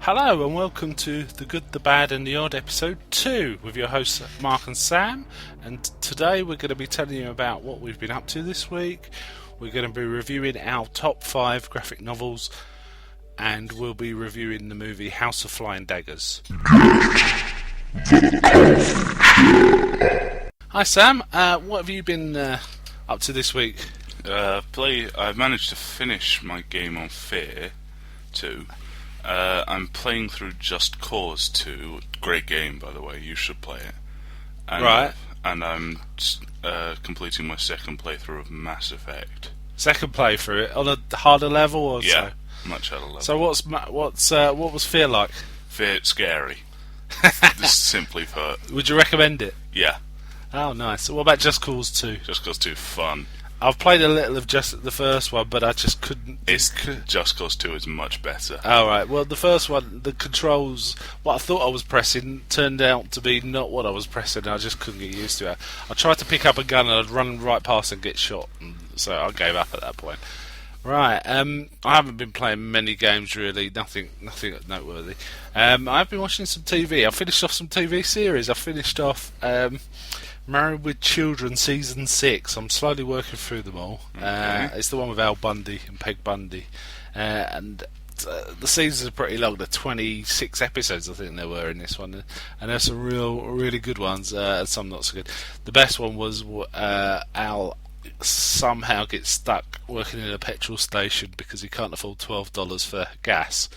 Hello and welcome to The Good, the Bad and the Odd episode 2 with your hosts Mark and Sam, and today we're going to be telling you about what we've been up to this week. We're going to be reviewing our top 5 graphic novels, and we'll be reviewing the movie House of Flying Daggers. Hi Sam, what have you been up to this week? I've managed to finish my game on Fear 2. I'm playing through Just Cause 2. Great game, by the way. You should play it. Right. And I'm completing my second playthrough of Mass Effect. Second playthrough on a harder level, or Yeah, so? much harder level. So what was Fear like? Fear, it's scary. Just simply put. Would you recommend it? Yeah. Oh, nice. So what about Just Cause 2? Just Cause 2, fun. I've played a little of just the first one, but I just couldn't. Just Cause 2 is much better. Oh, right. Well, the first one, the controls, what I thought I was pressing turned out to be not what I was pressing. I just couldn't get used to it. I tried to pick up a gun and I'd run right past and get shot, and so I gave up at that point. Right. I haven't been playing many games really. Nothing noteworthy. I've been watching some TV. I finished off some TV series. I finished off Married with Children season 6. I'm slowly working through them all. Okay. It's the one with Al Bundy and Peg Bundy, and the seasons are pretty long. There are 26 episodes, I think there were in this one, and there's some really good ones, and some not so good. The best one was Al somehow gets stuck working in a petrol station because he can't afford $12 for gas.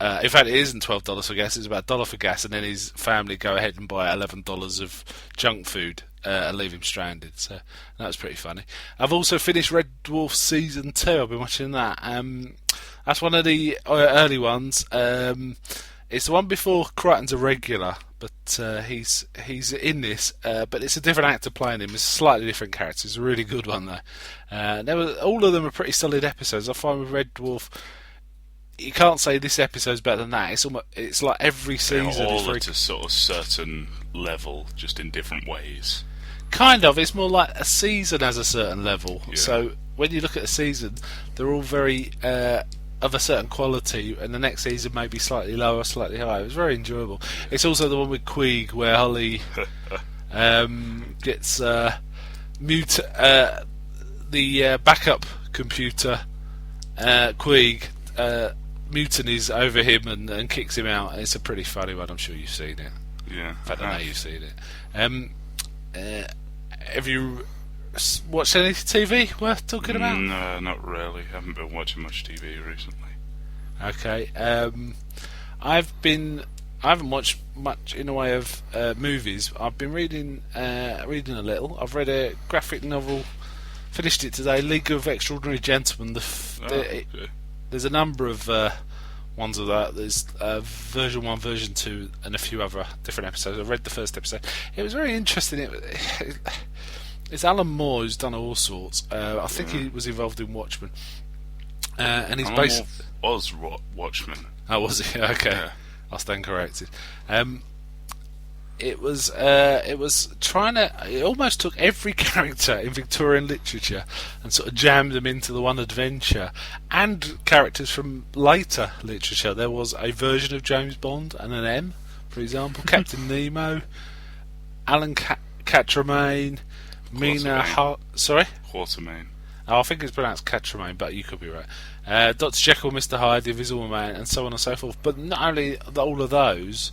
In fact, it isn't $12 for gas, it's about $1 for gas, and then his family go ahead and buy $11 of junk food and leave him stranded. So that was pretty funny. I've also finished Red Dwarf Season 2, I've been watching that. That's one of the early ones. It's the one before Crichton's a regular, but he's in this, but it's a different actor playing him. It's a slightly different character. It's a really good one, though. All of them are pretty solid episodes. I find with Red Dwarf, you can't say this episode's better than that. It's like every season. They're all at a sort of certain level, just in different ways. Kind of. It's more like a season has a certain level. Yeah. So when you look at a season, they're all very of a certain quality, and the next season may be slightly lower, slightly higher. It was very enjoyable. It's also the one with Queeg, where Holly gets the backup computer, Queeg, mutinies over him and kicks him out. It's a pretty funny one. I'm sure you've seen it. Yeah. In fact, I know you've seen it. Have you watched any TV worth talking about? No, not really. I haven't been watching much TV recently. Okay. I haven't watched much in the way of movies. I've been reading a little. I've read a graphic novel. Finished it today. League of Extraordinary Gentlemen. Okay. There's a number of ones of that. There's version 1, version 2, and a few other different episodes. I read the first episode. It was very interesting. It's Alan Moore who's done all sorts. I think he was involved in Watchmen. And he's Alan Moore was Watchmen. Oh, was he? Okay. Yeah. I'll stand corrected. It was trying to. It almost took every character in Victorian literature and sort of jammed them into the one adventure, and characters from later literature. There was a version of James Bond and an M, for example, Captain Nemo, Alan Quatermain, Mina Hart. Sorry, Quatermain. Oh, I think it's pronounced Quatermain, but you could be right. Dr. Jekyll, Mr. Hyde, the Invisible Man, and so on and so forth. But not only all of those.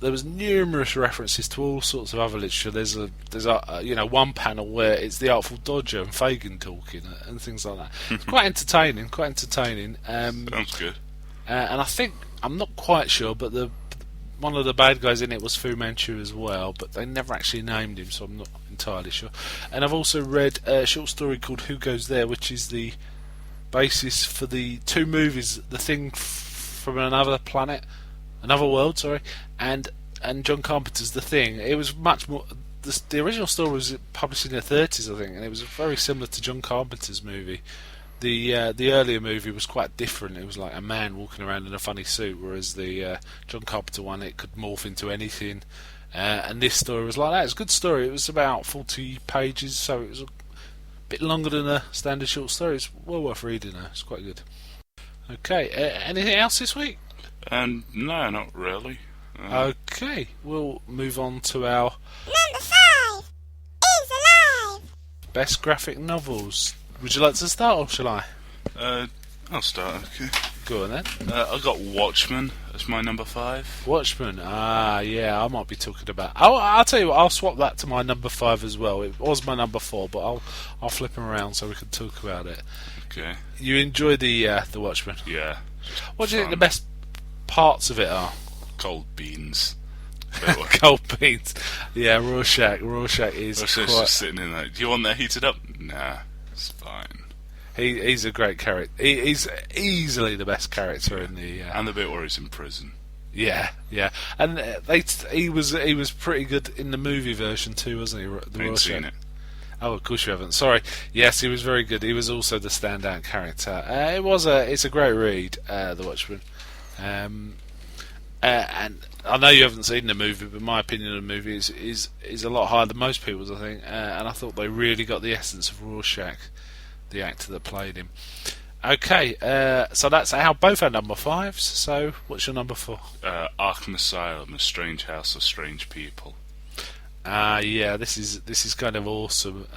There was numerous references to all sorts of other literature. There's a one panel where it's the Artful Dodger and Fagin talking and things like that. It's quite entertaining. Sounds good. And I think, I'm not quite sure, but one of the bad guys in it was Fu Manchu as well, but they never actually named him, so I'm not entirely sure. And I've also read a short story called Who Goes There, which is the basis for the 2 movies, The Thing from Another Planet. Another World, sorry, and John Carpenter's The Thing. It was much more. The original story was published in the 30s, I think, and it was very similar to John Carpenter's movie. The earlier movie was quite different. It was like a man walking around in a funny suit, whereas the John Carpenter one, it could morph into anything. And this story was like that. It's a good story. It was about 40 pages, so it was a bit longer than a standard short story. It's well worth reading, though. It's quite good. Okay, anything else this week? And no, not really. Okay, we'll move on to our Number 5 is alive. best graphic novels. Would you like to start, or shall I? I'll start. Okay. Go on then. I got Watchmen as my number 5. Watchmen. Yeah, I might be talking about. I'll tell you what. I'll swap that to my number 5 as well. It was my number 4, but I'll flip them around so we can talk about it. Okay. You enjoy the Watchmen? Yeah. What do you think the best parts of it are? Cold beans. Cold beans. Yeah, Rorschach. Rorschach is Rorschach's quite. just sitting in there. Do you want that heated up? Nah, it's fine. He's a great character. He's easily the best character in the. And the bit where he's in prison. Yeah, and he was pretty good in the movie version too, wasn't he? The I ain't Rorschach. seen it. Oh, of course you haven't. Sorry. Yes, he was very good. He was also the standout character. It's a great read, The Watchmen. And I know you haven't seen the movie, but my opinion of the movie is a lot higher than most people's, I think. And I thought they really got the essence of Rorschach, the actor that played him. Okay, so that's both our number 5s. So, what's your number 4? Arkham Asylum, A Strange House of Strange People. Yeah, this is kind of awesome.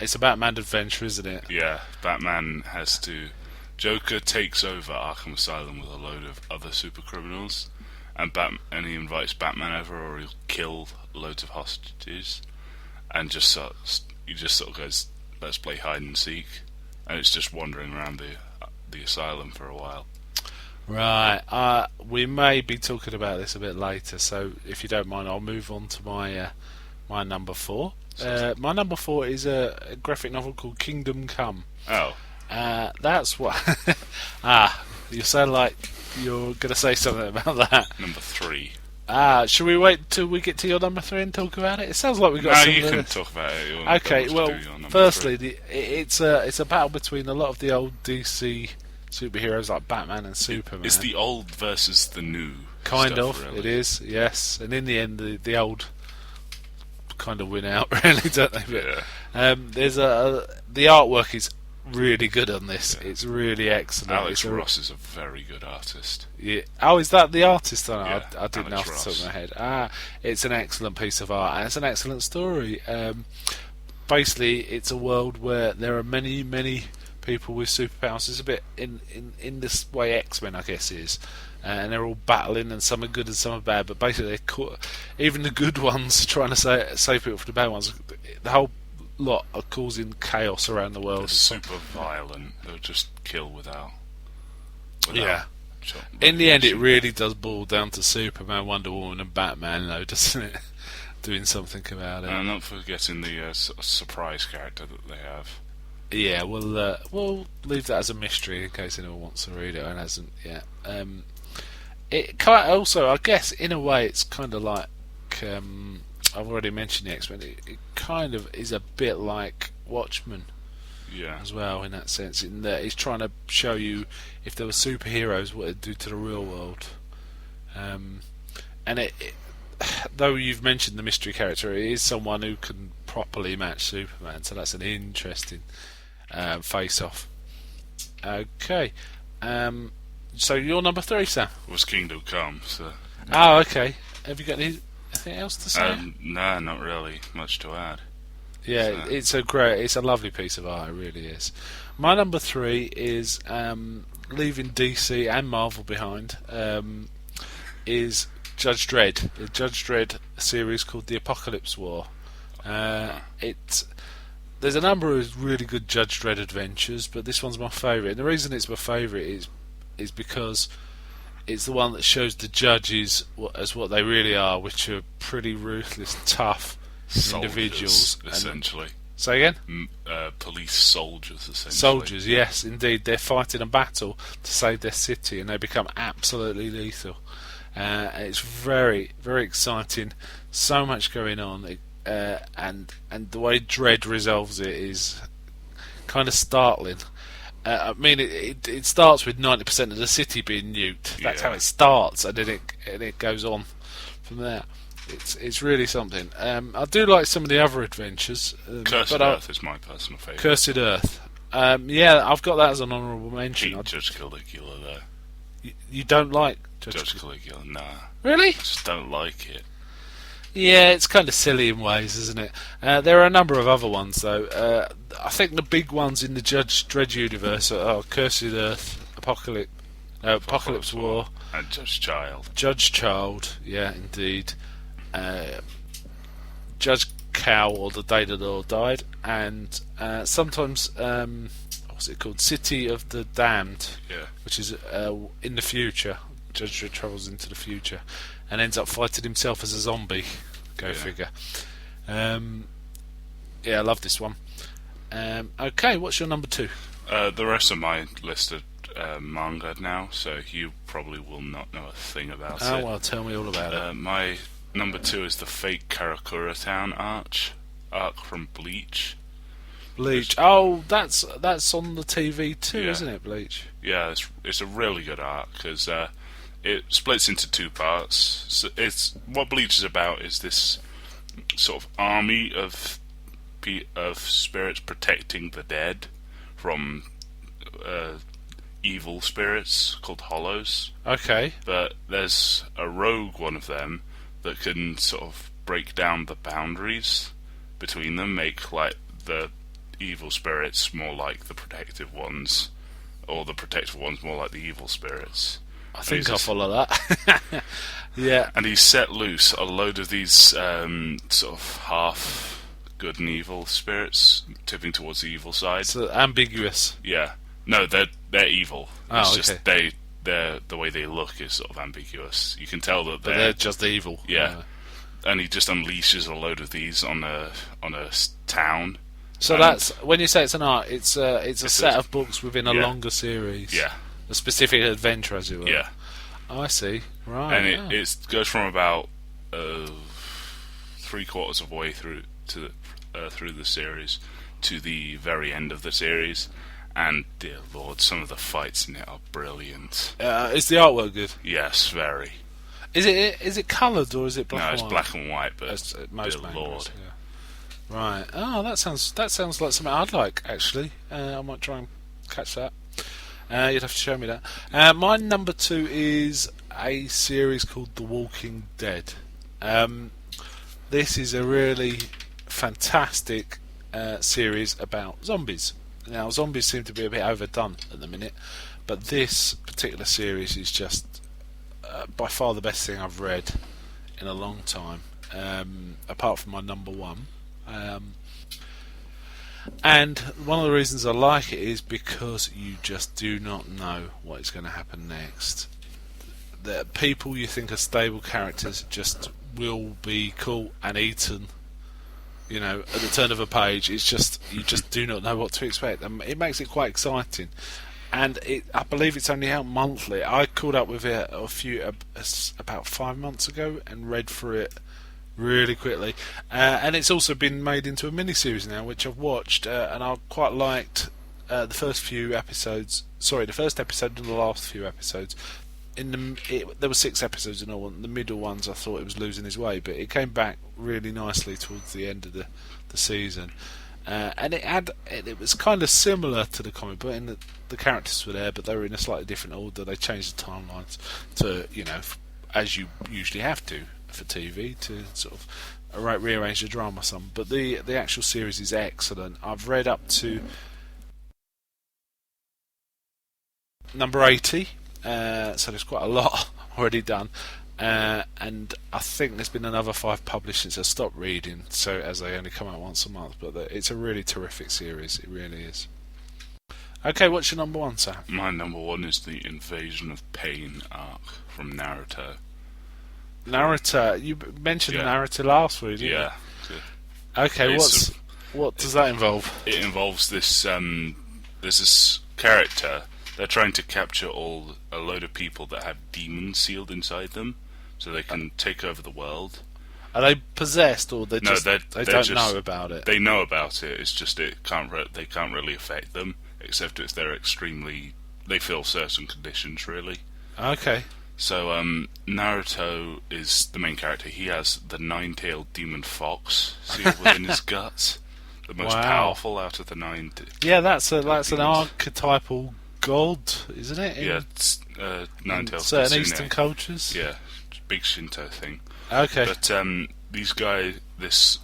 It's a Batman adventure, isn't it? Yeah, Batman Joker takes over Arkham Asylum with a load of other super criminals, and he invites Batman over, or he'll kill loads of hostages, and he just sort of goes, "Let's play hide and seek," and it's just wandering around the asylum for a while. Right. We may be talking about this a bit later, so if you don't mind, I'll move on to my number 4. My number 4 is a graphic novel called Kingdom Come. Oh. That's what. You sound like you're going to say something about that. Number 3. Should we wait till we get to your number 3 and talk about it? It sounds like we've got. No, you can talk about it. Okay. Well, firstly, it's a battle between a lot of the old DC superheroes like Batman and Superman. It's the old versus the new. Kind stuff, of. really. It is. Yes. And in the end, the old kind of win out, really, don't they? But, Yeah. the artwork is really good on this. Yeah. It's really excellent. Alex Ross is a very good artist. Yeah. Oh, is that the artist? Yeah, I didn't Alex know off the top of Ross. my head. It's an excellent piece of art, and it's an excellent story. Basically, it's a world where there are many, many people with superpowers. It's a bit in this way X-Men, I guess, is. And they're all battling, and some are good and some are bad. But basically, even the good ones trying to save people from the bad ones. The whole lot are causing chaos around the world. They're super violent. They'll just kill without yeah. shot. In the end, it really does boil down to Superman, Wonder Woman, and Batman, though, doesn't it? Doing something about it. And not forgetting the surprise character that they have. Yeah, we'll leave that as a mystery in case anyone wants to read it and hasn't yet. It also, I guess, in a way, it's kind of like I've already mentioned the X-Men. It kind of is a bit like Watchmen, Yeah. as well, in that sense. In that it's trying to show you if there were superheroes, what it'd do to the real world. And though you've mentioned the mystery character, it is someone who can properly match Superman. So that's an interesting face-off. Okay. So you're number 3, Sam? Was Kingdom Come, so... Oh, okay. Have you got anything else to say? No, not really much to add. Yeah, So- it's a lovely piece of art, it really is. My number 3 is leaving DC and Marvel behind. Is Judge Dredd, the Judge Dredd series called The Apocalypse War. There's a number of really good Judge Dredd adventures, but this one's my favourite. And the reason it's my favourite is because it's the one that shows the judges as what they really are, which are pretty ruthless, tough individuals. Essentially. Say again? Police soldiers, essentially. Soldiers, yes, indeed. They're fighting a battle to save their city, and they become absolutely lethal. It's very, very exciting. So much going on, and the way Dredd resolves it is kind of startling. I mean, it starts with 90% of the city being nuked. That's how it starts, and then it goes on from there. It's really something. I do like some of the other adventures. Cursed Earth is my personal favourite. Cursed Earth. Yeah, I've got that as an honourable mention. He just killed a killer there. You don't like Judge Caligula. Nah, Really? I just don't like it. Yeah, it's kind of silly in ways, isn't it? There are a number of other ones, though. I think the big ones in the Judge Dredd universe are Cursed Earth, Apocalypse War, and Judge Child. Judge Child, yeah, indeed. Judge Cow, or The Day the Lord Died, and sometimes, what's it called? City of the Damned, Yeah. which is in the future. Judge Dredd travels into the future and ends up fighting himself as a zombie. Go figure. Yeah, I love this one. Okay, what's your number 2? The rest of my list are manga now, so you probably will not know a thing about it. Oh, well, tell me all about it. My number 2 is the fake Karakura Town arc from Bleach. Bleach. Oh, that's on the TV too, Yeah. isn't it, Bleach? Yeah, it's a really good arc because it splits into 2 parts. So it's what Bleach is about is this sort of army of spirits protecting the dead from evil spirits called Hollows. Okay. But there's a rogue one of them that can sort of break down the boundaries between them, make like the evil spirits more like the protective ones, or the protective ones more like the evil spirits. I think I'll follow that. Yeah. And he's set loose a load of these sort of half good and evil spirits, tipping towards the evil side. It's ambiguous. Yeah. No, they're evil. Oh, It's okay. just the way they look is sort of ambiguous. You can tell that But they're just evil. Yeah. And he just unleashes a load of these on a town. So And- that's when you say it's an art. It's a set of books within a Yeah. longer series. Yeah. A specific adventure, as it were. Yeah. Oh, I see. Right. And yeah. it goes from about 3/4 of the way through through the series to the very end of the series, and dear lord, some of the fights in it are brilliant. Is the artwork good? Yes, very. Is it coloured or is it black No, and it's white? black and white, but As most dear mangas, lord, yeah. Right. Oh, that sounds like something I'd like. Actually, I might try and catch that. You'd have to show me that. My number 2 is a series called The Walking Dead. This is a really fantastic series about zombies. Now, zombies seem to be a bit overdone at the minute, but this particular series is just by far the best thing I've read in a long time, apart from my number 1. And one of the reasons I like it is because you just do not know what is going to happen next. The people you think are stable characters just will be caught and eaten, at the turn of a page. It's just, you just do not know what to expect, and it makes it quite exciting. And I believe it's only out monthly. I caught up with it about 5 months ago and read through it really quickly, and it's also been made into a mini-series now, which I've watched, and I quite liked the first few episodes. Sorry, the first episode and the last few episodes. There were 6 episodes in all. The middle ones I thought it was losing his way, but it came back really nicely towards the end of the season, and it was kind of similar to the comic book in that the characters were there, but they were in a slightly different order. They changed the timelines to as you usually have to for TV, to sort of rearrange the drama some. But the actual series is excellent. I've read up to number 80, so there's quite a lot already done, and I think there's been another 5 published since I stopped reading, so as they only come out once a month. But it's a really terrific series, it really is. Okay, what's your number 1, Sam? my number 1 is the Invasion of Pain arc from Naruto. Naruto. You mentioned Yeah. Naruto last week, didn't Yeah. you? Okay, It's what does that involve? It involves this. There's this character. They're trying to capture a load of people that have demons sealed inside them, so they can take over the world. Are they possessed, or they No, just they're don't just- know about it? They know about it. It's just they can't really affect them, except if they're they feel certain conditions really. Okay. So Naruto is the main character. He has the 9-tailed demon fox sealed within his guts, the most Wow. powerful out of the 9. Yeah, that's an demons. archetypal god, isn't it? Yeah, it's Nine-Tails certain Kitsune. Eastern cultures. Yeah, big Shinto thing. Okay. But these guys, this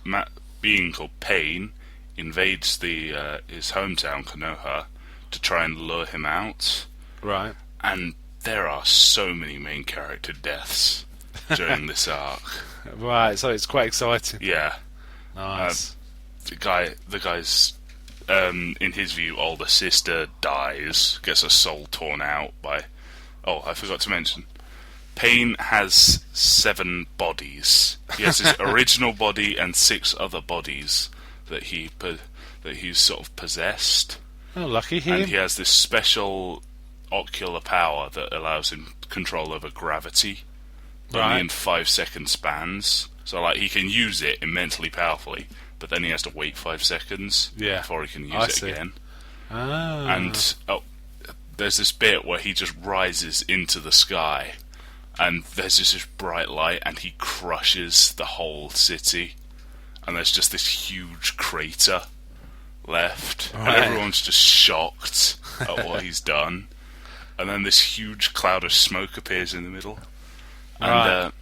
being called Pain, invades his hometown Konoha to try and lure him out. Right. And there are so many main character deaths during this arc. Right. So it's quite exciting. Yeah, Nice. the guy's in his view, older sister dies, gets her soul torn out by. Oh, I forgot to mention. Pain has 7 bodies. He has his original body and 6 other bodies that he's sort of possessed. Oh, lucky him. And he has this special ocular power that allows him control over gravity, only Right. in 5-second spans. So, like, he can use it immensely powerfully, but then he has to wait 5 seconds before he can use it see. again. Ah. And there's this bit where he just rises into the sky, and there's just this bright light, and he crushes the whole city, and there's just this huge crater left, Right. and everyone's just shocked at what he's done. And then this huge cloud of smoke appears in the middle, and Right.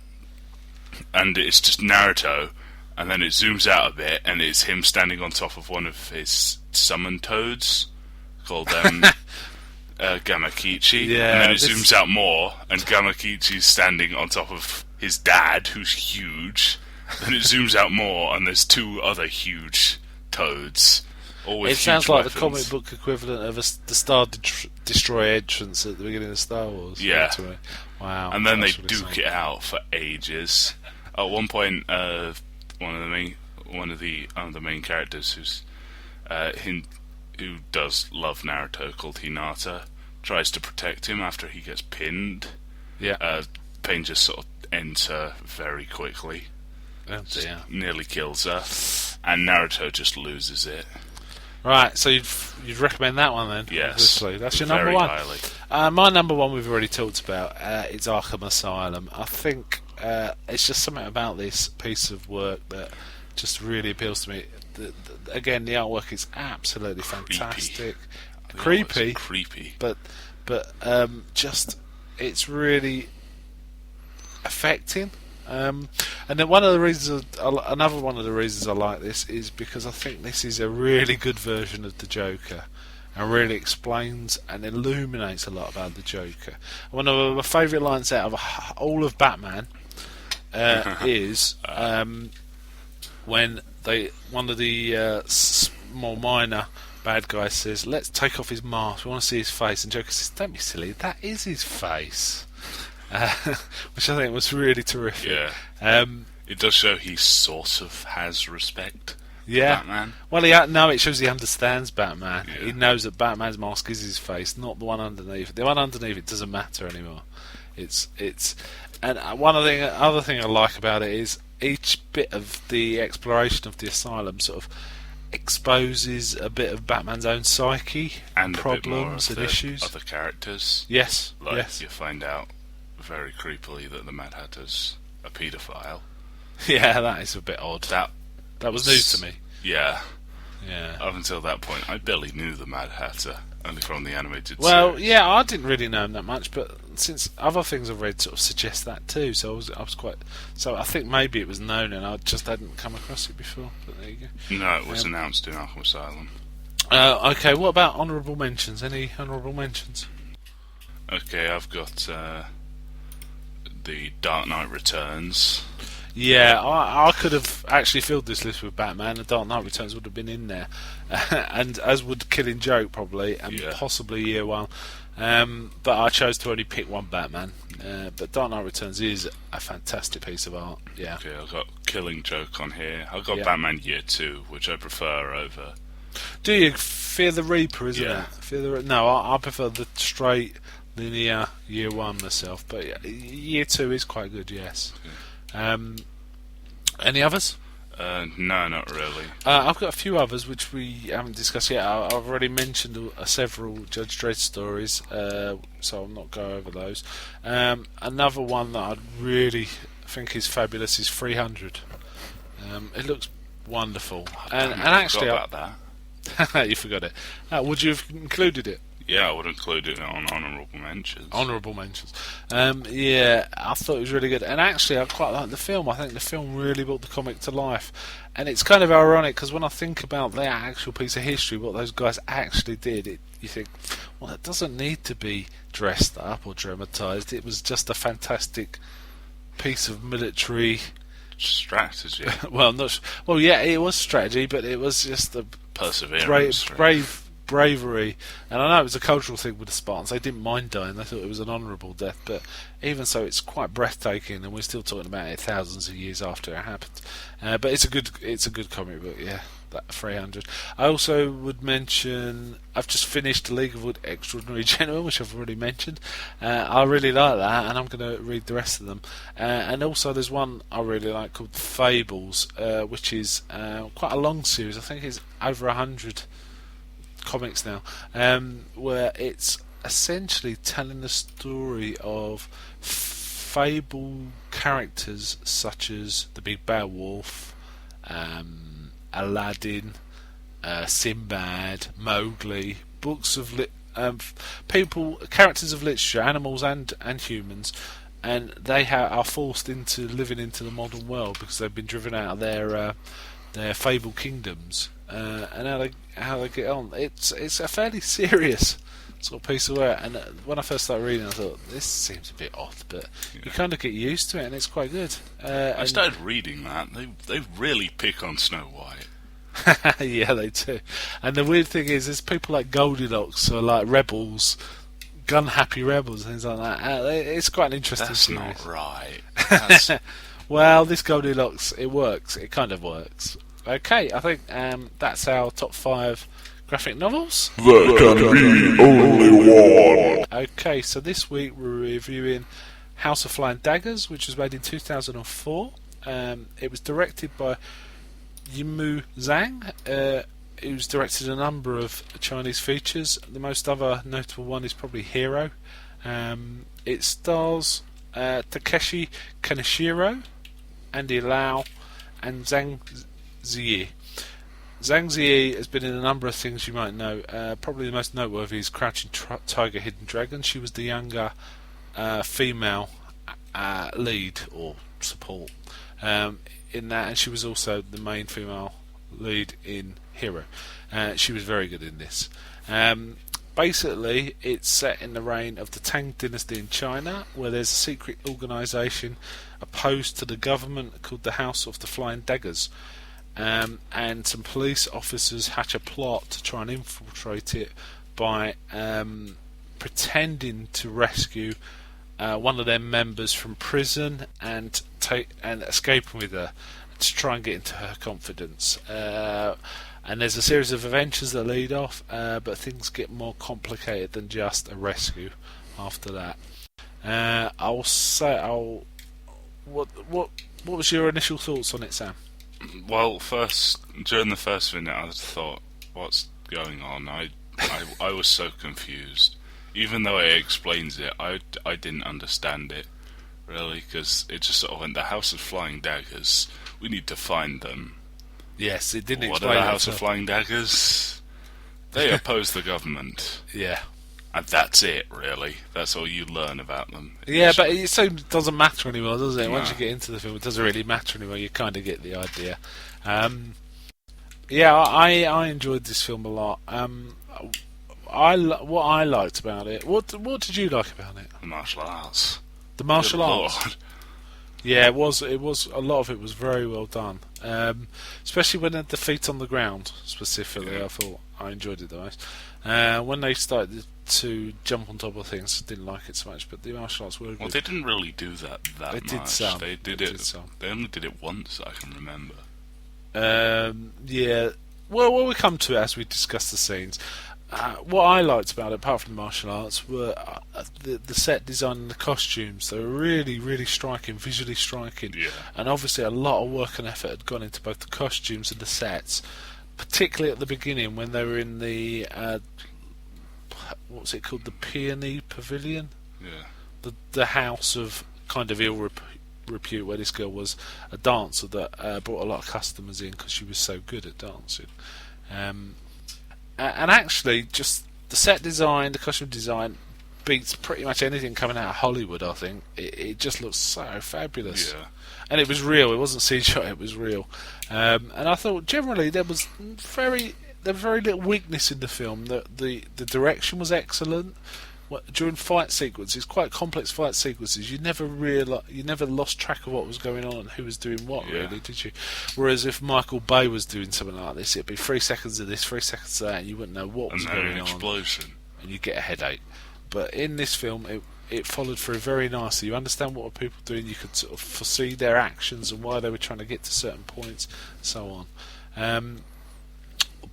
And it's just Naruto, and then it zooms out a bit, and it's him standing on top of one of his summon toads called Gamakichi. Yeah, and then it this- zooms out more, and Gamakichi's standing on top of his dad, who's huge. Then it zooms out more, and there's 2 other huge toads. All with It sounds huge like weapons. the comic book equivalent of the Star Destroyer entrance at the beginning of Star Wars. Yeah. To me. Wow. And then they that's really duke something. it out for ages. At one point, one of the main characters who does love Naruto, called Hinata, tries to protect him after he gets pinned. Yeah. Pain just sort of ends her very quickly, Oh, dear. nearly kills her, and Naruto just loses it. Right, so you'd recommend that one then? Yes, Obviously. That's your very number one. highly. My number one we've already talked about. It's Arkham Asylum. I think it's just something about this piece of work that just really appeals to me. Again, the artwork is absolutely fantastic. Creepy, but just it's really affecting. And then another one of the reasons I like this is because I think this is a really good version of the Joker, and really explains and illuminates a lot about the Joker. One of my favourite lines out of all of Batman is when one of the more minor bad guys says, "Let's take off his mask. We want to see his face." And Joker says, "Don't be silly. That is his face." Which I think was really terrific. Yeah. It does show he sort of has respect for Batman. Well, it shows he understands Batman. Yeah. He knows that Batman's mask is his face, not the one underneath. The one underneath it doesn't matter anymore. And other thing I like about it is each bit of the exploration of the asylum sort of exposes a bit of Batman's own psyche And problems a bit and more of issues. the other characters. Yes, Like, yes. you find out very creepily that the Mad Hatter's a paedophile. Yeah, that is a bit odd. That was news to me. Yeah. Yeah. Up until that point, I barely knew the Mad Hatter, only from the animated Well, series. yeah, I didn't really know him that much, but since other things I've read sort of suggest that too, so I was quite. So I think maybe it was known, and I just hadn't come across it before. But there you go. No, it was announced in Arkham Asylum. Okay, what about honourable mentions? Any honourable mentions? Okay, I've got the Dark Knight Returns. Yeah, I could have actually filled this list with Batman. The Dark Knight Returns would have been in there, and as would Killing Joke probably, and possibly Year One. But I chose to only pick one Batman. But Dark Knight Returns is a fantastic piece of art. Yeah. Okay, I've got Killing Joke on here. I've got Batman Year 2, which I prefer over. Do you Fear the Reaper? Isn't Yeah. it? No, I prefer the straight linear Year One myself. But Year 2 is quite good. Yes. Any others? No, not really. I've got a few others which we haven't discussed yet. I've already mentioned several Judge Dredd stories, so I'll not go over those. Another one that I really think is fabulous is 300. It looks wonderful, and actually, about that. you forgot it. Would you have included it? Yeah, I would include it on honourable mentions. Honourable mentions. Yeah, I thought it was really good, and actually, I quite like the film. I think the film really brought the comic to life, and it's kind of ironic because when I think about their actual piece of history, what those guys actually did, you think, well, it doesn't need to be dressed up or dramatised. It was just a fantastic piece of military. Strategy. Well, well, yeah, it was strategy, but it was just a Perseverance. bravery, and I know it was a cultural thing with the Spartans. They didn't mind dying; they thought it was an honourable death. But even so, it's quite breathtaking, and we're still talking about it thousands of years after it happened. But it's a good comic book, yeah. That 300. I also would mention I've just finished League of Extraordinary Gentlemen, which I've already mentioned. I really like that, and I'm going to read the rest of them. And also, there's one I really like called Fables, which is quite a long series. I think it's over 100 comics now, where it's essentially telling the story of fable characters such as the Big Bad Wolf, Aladdin, Sinbad, Mowgli, books of characters of literature, animals and humans, and they are forced into living into the modern world because they've been driven out of their fable kingdoms, and how they get on. It's a fairly serious sort of piece of work, and when I first started reading, I thought this seems a bit odd, but you kind of get used to it, and it's quite good. I started reading that. They really pick on Snow White. Yeah, they do. And the weird thing is, there's people like Goldilocks or like rebels, gun-happy rebels, and things like that. It's quite an interesting series. That's not right. That's... Well, this Goldilocks, it works. It kind of works. Okay, I think that's our top 5 graphic novels. There can be only one. Okay, so this week we're reviewing House of Flying Daggers, which was made in 2004. It was directed by Yimou Zhang, who's directed a number of Chinese features. The most other notable one is probably Hero. It stars Takeshi Kaneshiro, Andy Lau, and Zhang Ziyi. Zhang Ziyi has been in a number of things you might know. Probably the most noteworthy is Crouching Tiger, Hidden Dragon. She was the younger female lead or support in that, and she was also the main female lead in Hero. She was very good in this. Basically, it's set in the reign of the Tang Dynasty in China, where there's a secret organisation opposed to the government called the House of the Flying Daggers. And some police officers hatch a plot to try and infiltrate it by pretending to rescue one of their members from prison and escaping with her to try and get into her confidence. And there's a series of adventures that lead off, but things get more complicated than just a rescue after that. What was your initial thoughts on it, Sam? Well, during the first minute, I thought, "What's going on?" I was so confused. Even though it explains it, I didn't understand it really, because it just sort of went, "The House of Flying Daggers. We need to find them." Yes, it didn't What explain are the it, House of Flying Daggers? They oppose the government. Yeah. And that's it, really. That's all you learn about them. Yeah, but it soon doesn't matter anymore, does it? No. Once you get into the film, it doesn't really matter anymore. You kind of get the idea. Yeah, I enjoyed this film a lot. What I liked about it. What did you like about it? The martial arts. The martial Good arts. Lord. Yeah, it was. A lot of it was very well done. Especially when the feet on the ground, specifically. Yeah. I thought I enjoyed it the most. When they started to jump on top of things, I didn't like it so much. But the martial arts were good. Well, they didn't really do that They much. did some. They did They it. did some. They only did it once, I can remember. Yeah. Well, we come to it as we discuss the scenes. What I liked about it, apart from the martial arts, were the set design and the costumes. They were really, really striking, visually striking. Yeah. And obviously a lot of work and effort had gone into both the costumes and the sets, particularly at the beginning when they were in the what's it called, the Peony Pavilion, Yeah. the house of kind of ill repute, where this girl was a dancer that brought a lot of customers in because she was so good at dancing. And actually, just the set design, the costume design beats pretty much anything coming out of Hollywood. I think it just looks so fabulous. Yeah. And it was real. It wasn't CGI. It was real. And I thought generally there was very little weakness in the film. The direction was excellent. During fight sequences, quite complex fight sequences, you never lost track of what was going on and who was doing what, really, did you? Whereas if Michael Bay was doing something like this, it'd be 3 seconds of this, 3 seconds of that, and you wouldn't know what was going on. Explosion. And you'd get a headache. But in this film, it followed through very nicely. You understand what people were doing. You could sort of foresee their actions and why they were trying to get to certain points, and so on.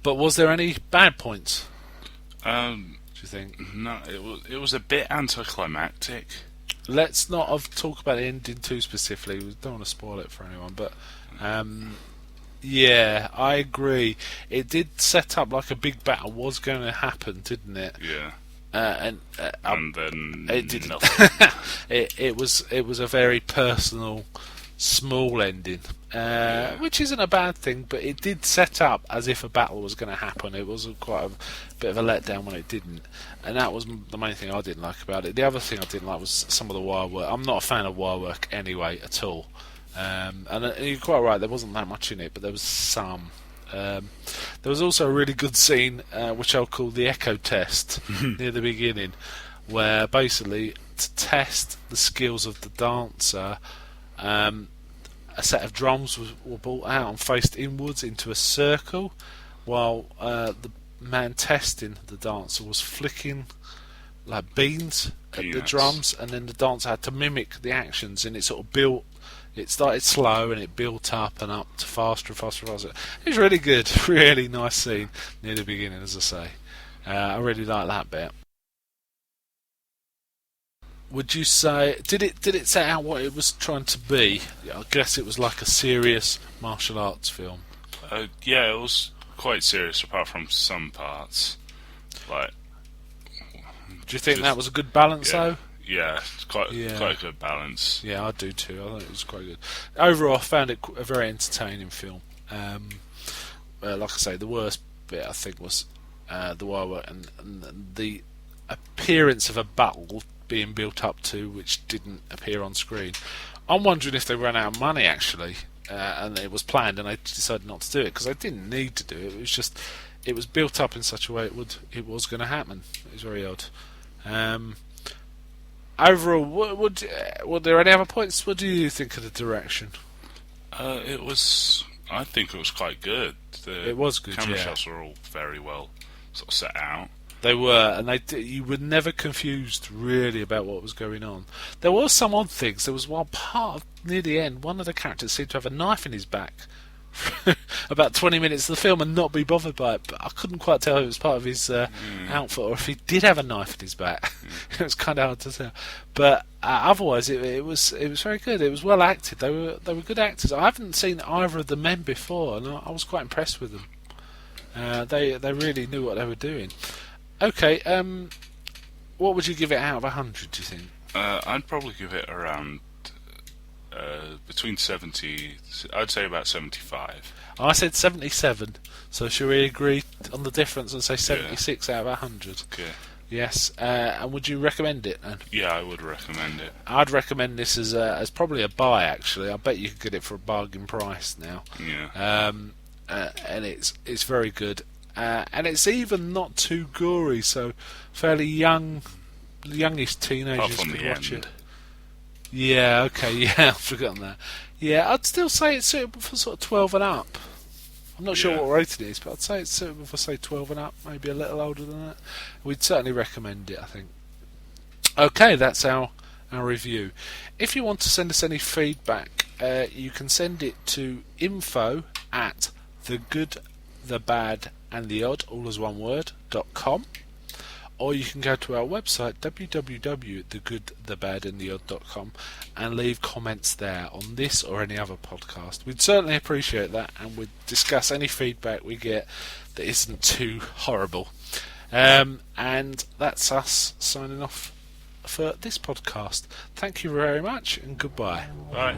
But was there any bad points? Do you think? No, it was a bit anticlimactic. Let's not talk about the ending too specifically. We don't want to spoil it for anyone. But yeah, I agree. It did set up like a big battle was going to happen, didn't it? Yeah. And then it did nothing. it was a very personal, small ending, which isn't a bad thing. But it did set up as if a battle was going to happen. It was quite a bit of a letdown when it didn't, and that was the main thing I didn't like about it. The other thing I didn't like was some of the wire work. I'm not a fan of wire work anyway at all. And you're quite right. There wasn't that much in it, but there was some. There was also a really good scene, which I'll call the echo test, near the beginning, where basically to test the skills of the dancer, a set of drums were brought out and faced inwards into a circle, while the man testing the dancer was flicking like beans at the drums, and then the dancer had to mimic the actions, and it sort of built. It started slow and it built up and up to faster and faster and faster. It was really good, really nice scene near the beginning, as I say. I really like that bit. Would you say did it set out what it was trying to be? Yeah, I guess it was like a serious martial arts film. Yeah, it was quite serious, apart from some parts. Like, do you think that was a good balance, though? Yeah, it's quite a good balance. Yeah, I do too. I think it was quite good. Overall, I found it a very entertaining film. Like I say, the worst bit I think was the wire work and the appearance of a battle being built up to, which didn't appear on screen. I'm wondering if they ran out of money actually, and it was planned, and they decided not to do it because they didn't need to do it. It was just it was built up in such a way it was going to happen. It was very odd. Overall, were there any other points? What do you think of the direction? I think it was quite good. It was good. Camera shots were all very well sort of set out. They were, and you were never confused really about what was going on. There were some odd things. There was one part near the end. One of the characters seemed to have a knife in his back. About 20 minutes of the film and not be bothered by it, but I couldn't quite tell if it was part of his outfit or if he did have a knife in his back. It was kind of hard to tell, but otherwise it was very good. It was well acted. They were good actors. I haven't seen either of the men before, and I was quite impressed with them. They really knew what they were doing. Okay, what would you give it out of 100? Do you think? I'd probably give it around. Between 70, I'd say about 75. I said 77, so should we agree on the difference and say 76 out of 100? Okay. Yes, and would you recommend it then? Yeah, I would recommend it. I'd recommend this as probably a buy, actually. I bet you could get it for a bargain price now. Yeah. And it's very good. And it's even not too gory, so fairly youngish teenagers could watch it. Yeah, okay, yeah, I've forgotten that. Yeah, I'd still say it's suitable for sort of 12 and up. I'm not sure what rating it is, but I'd say it's suitable for, say, 12 and up, maybe a little older than that. We'd certainly recommend it, I think. Okay, that's our review. If you want to send us any feedback, you can send it to info@thegoodthebadandtheodd, all as one word, .com. Or you can go to our website, www.thegoodthebadandtheodd.com, and leave comments there on this or any other podcast. We'd certainly appreciate that, and we'd discuss any feedback we get that isn't too horrible. And that's us signing off for this podcast. Thank you very much, and goodbye. Bye.